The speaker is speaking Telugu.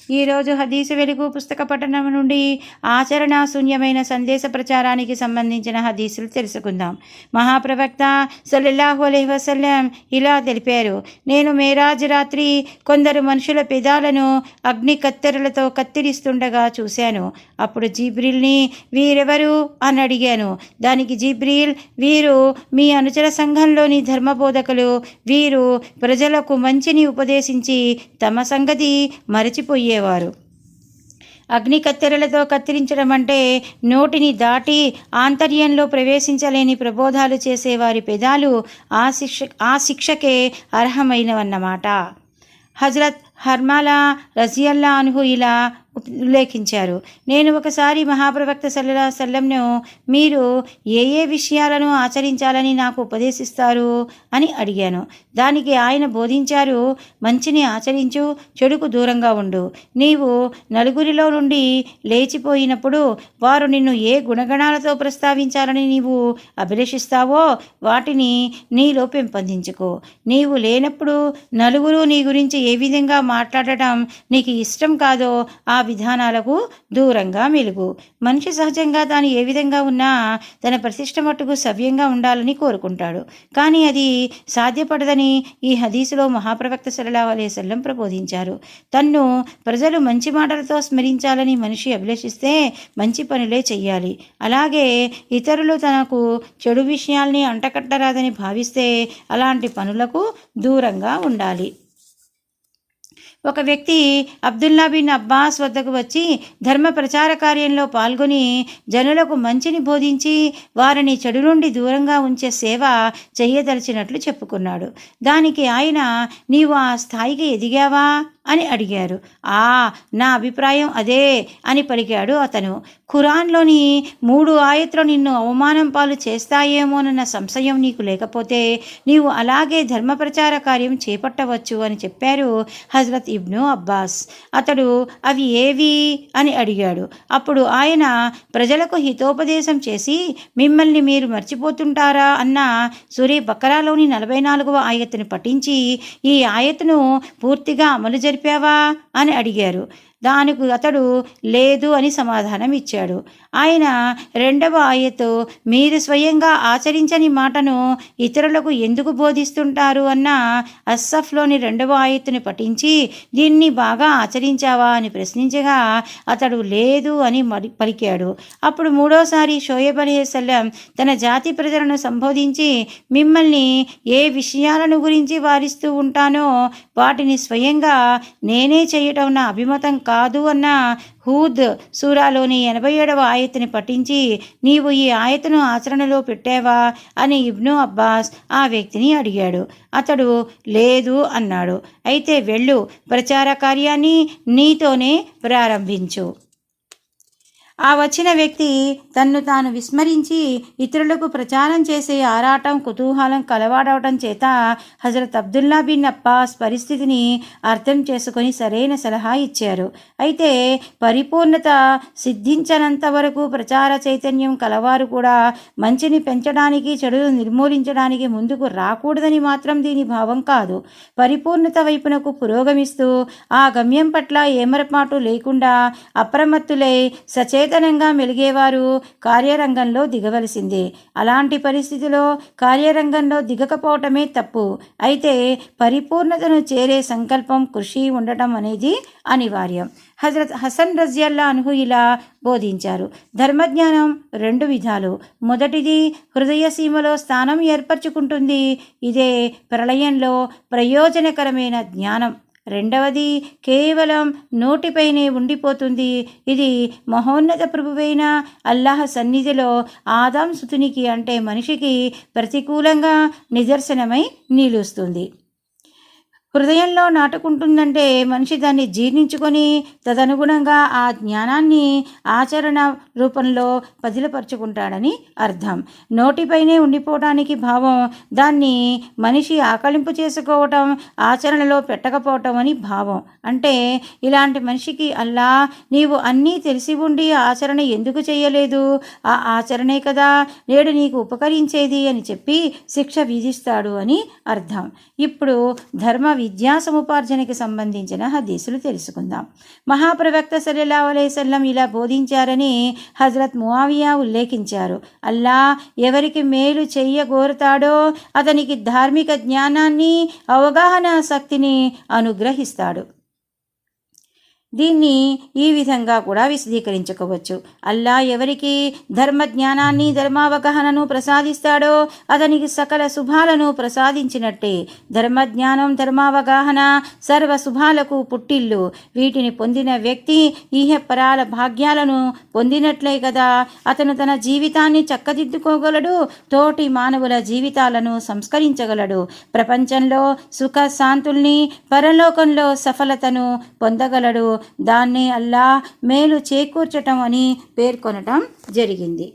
ఈరోజు హదీసు వెలుగు పుస్తక పఠనం నుండి ఆచరణ శూన్యమైన సందేశ ప్రచారానికి సంబంధించిన హదీసులు తెలుసుకుందాం. మహాప్రవక్త సల్లల్లాహు అలైహి వసల్లం ఇలా తెలిపారు, నేను మేరాజ్ రాత్రి కొందరు మనుషుల పెదాలను అగ్ని కత్తెరలతో కత్తిరిస్తుండగా చూశాను. అప్పుడు జిబ్రీల్ని, వీరెవరు అని అడిగాను. దానికి జిబ్రీల్, వీరు మీ అనుచర సంఘంలోని ధర్మబోధకులు. వీరు ప్రజలకు మంచిని ఉపదేశించి తమ సంగతి మరచిపోయేవారు. అగ్ని కత్తెరలతో కత్తిరించడం అంటే నోటిని దాటి ఆంతర్యంలో ప్రవేశించలేని ప్రబోధాలు చేసేవారి పెదాలు ఆ శిక్షకే అర్హమైనవన్నమాట. హజరత్ హర్మాలా రజియల్లా అన్హు ఇలా ఉల్లేఖించారు, నేను ఒకసారి మహాప్రవక్త సల్లల్లాహు అలైహి వసల్లంను, మీరు ఏ ఏ విషయాలను ఆచరించాలని నాకు ఉపదేశిస్తారు అని అడిగాను. దానికి ఆయన బోధించారు, మంచిని ఆచరించు, చెడుకు దూరంగా ఉండు. నీవు నలుగురిలో నుండి లేచిపోయినప్పుడు వారు నిన్ను ఏ గుణగణాలతో ప్రస్తావించాలని నీవు అభిలషిస్తావో వాటిని నీలో పెంపొందించుకో. నీవు లేనప్పుడు నలుగురు నీ గురించి ఏ విధంగా మాట్లాడటం నీకు ఇష్టం కాదో ఆ విధానాలకు దూరంగా మెలుగు. మనిషి సహజంగా తాను ఏ విధంగా ఉన్నా తన ప్రతిష్ట మట్టుకు సవ్యంగా ఉండాలని కోరుకుంటాడు. కానీ అది సాధ్యపడదని ఈ హదీసులో మహాప్రవక్త సల్లల్లాహు అలైహి వసల్లం ప్రబోధించారు. తన్ను ప్రజలు మంచి మాటలతో స్మరించాలని మనిషి అభిలషిస్తే మంచి పనులే చెయ్యాలి. అలాగే ఇతరులు తనకు చెడు విషయాల్ని అంటకట్టరాదని భావిస్తే అలాంటి పనులకు దూరంగా ఉండాలి. ఒక వ్యక్తి అబ్దుల్లా బిన్ అబ్బాస్ వద్దకు వచ్చి ధర్మ ప్రచార కార్యంలో పాల్గొని జనులకు మంచిని బోధించి వారిని చెడు నుండి దూరంగా ఉంచే సేవ చేయదలిచినట్లు చెప్పుకున్నాడు. దానికి ఆయన, నీవు ఆ స్థాయికి ఎదిగావా అని అడిగారు. నా అభిప్రాయం అదే అని పలికాడు అతను. ఖురాన్లోని 3 ఆయత్లు నిన్ను అవమానం పాలు చేస్తాయేమోనన్న సంశయం నీకు లేకపోతే నీవు అలాగే ధర్మ ప్రచార కార్యం చేపట్టవచ్చు అని చెప్పారు హజరత్ ఇబ్ను అబ్బాస్. అతడు అవి ఏవి అని అడిగాడు. అప్పుడు ఆయన ప్రజలకు హితోపదేశం చేసి, మిమ్మల్ని మీరు మర్చిపోతుంటారా అన్న సూరే బకరాలోని 44వ ఆయత్తును పఠించి, ఈ ఆయత్తును పూర్తిగా అమలు జరిపావా అని అడిగారు. దానికి అతడు లేదు అని సమాధానం ఇచ్చాడు. ఆయన 2వ ఆయతు, మీరు స్వయంగా ఆచరించని మాటను ఇతరులకు ఎందుకు బోధిస్తుంటారు అన్న అస్సఫ్లోని 2వ ఆయతుని పఠించి, దీన్ని బాగా ఆచరించావా అని ప్రశ్నించగా అతడు లేదు అని పలికాడు. అప్పుడు 3వసారి షోయబ్ అలైహిస్సలాం తన జాతి ప్రజలను సంబోధించి, మిమ్మల్ని ఏ విషయాలను గురించి వారిస్తూ ఉంటానో వాటిని స్వయంగా నేనే చేయటం నా అభిమతం కాదు అన్న హూద్ సూరాలోని 87వ ఆయతుని పఠించి, నీవు ఈ ఆయతును ఆచరణలో పెట్టావా అని ఇబ్ను అబ్బాస్ ఆ వ్యక్తిని అడిగాడు. అతడు లేదు అన్నాడు. అయితే వెళ్ళు, ప్రచార కార్యాన్ని నీతోనే ప్రారంభించు. ఆ వచ్చిన వ్యక్తి తన్ను తాను విస్మరించి ఇతరులకు ప్రచారం చేసే ఆరాటం, కుతూహలం కలవాడవటం చేత హజరత్ అబ్దుల్లా బిన్ అబ్బాస్ పరిస్థితిని అర్థం చేసుకొని సరైన సలహా ఇచ్చారు. అయితే పరిపూర్ణత సిద్ధించనంత వరకు ప్రచార చైతన్యం కలవారు కూడా మంచిని పెంచడానికి, చెడును నిర్మూలించడానికి ముందుకు రాకూడదని మాత్రం దీని భావం కాదు. పరిపూర్ణత వైపునకు పురోగమిస్తూ ఆ గమ్యం పట్ల ఏమరపాటు లేకుండా అప్రమత్తులై సచేతనంగా మెలిగేవారు కార్యరంగంలో దిగవలసిందే. అలాంటి పరిస్థితిలో కార్యరంగంలో దిగకపోవటమే తప్పు. అయితే పరిపూర్ణతను చేరే సంకల్పం, కృషి ఉండటం అనేది అనివార్యం. హజరత్ హసన్ రజియల్లా అన్హు ఇలా బోధించారు, ధర్మజ్ఞానం 2 విధాలు. మొదటిది హృదయ సీమలో స్థానం ఏర్పరచుకుంటుంది. ఇదే ప్రళయంలో ప్రయోజనకరమైన జ్ఞానం. 2వది కేవలం నోటిపైనే ఉండిపోతుంది. ఇది మహోన్నత ప్రభువైన అల్లాహ్ సన్నిధిలో ఆదాం సుతునికి అంటే మనిషికి ప్రతికూలంగా నిదర్శనమై నిలుస్తుంది. హృదయంలో నాటుకుంటుందంటే మనిషి దాన్ని జీర్ణించుకొని తదనుగుణంగా ఆ జ్ఞానాన్ని ఆచరణ రూపంలో పదిలపరుచుకుంటాడని అర్థం. నోటిపైనే ఉండిపోవటానికి భావం దాన్ని మనిషి ఆకలింపు చేసుకోవటం, ఆచరణలో పెట్టకపోవటం అని భావం. అంటే ఇలాంటి మనిషికి అల్లా, నీవు అన్నీ తెలిసి ఉండి ఆచరణ ఎందుకు చేయలేదు? ఆ ఆచరణే కదా నేడు నీకు ఉపకరించేది అని చెప్పి శిక్ష విధిస్తాడు అని అర్థం. ఇప్పుడు ధర్మ విద్యా సముపార్జనకి సంబంధించిన హదీసులు తెలుసుకుందాం. మహాప్రవక్త సల్లల్లాహు అలైహి వసల్లం ఇలా బోధించారని హజరత్ ముఆవియా ఉల్లేఖించారు. అల్లా ఎవరికి మేలు చెయ్యగోరుతాడో అతనికి ధార్మిక జ్ఞానాన్ని, అవగాహన శక్తిని అనుగ్రహిస్తాడు. దీన్ని ఈ విధంగా కూడా విశదీకరించుకోవచ్చు. అల్లా ఎవరికి ధర్మ జ్ఞానాన్ని, ధర్మావగాహనను ప్రసాదిస్తాడో అతనికి సకల శుభాలను ప్రసాదించినట్టే. ధర్మజ్ఞానం, ధర్మావగాహన సర్వ శుభాలకు పుట్టిల్లు. వీటిని పొందిన వ్యక్తి ఈహపరాల భాగ్యాలను పొందినట్లే కదా. అతను తన జీవితాన్ని చక్కదిద్దుకోగలడు, తోటి మానవుల జీవితాలను సంస్కరించగలడు, ప్రపంచంలో సుఖ శాంతుల్ని, పరలోకంలో సఫలతను పొందగలడు. దాన్నే అల్లా మేలు చేకూర్చటం అని పేర్కొనటం జరిగింది.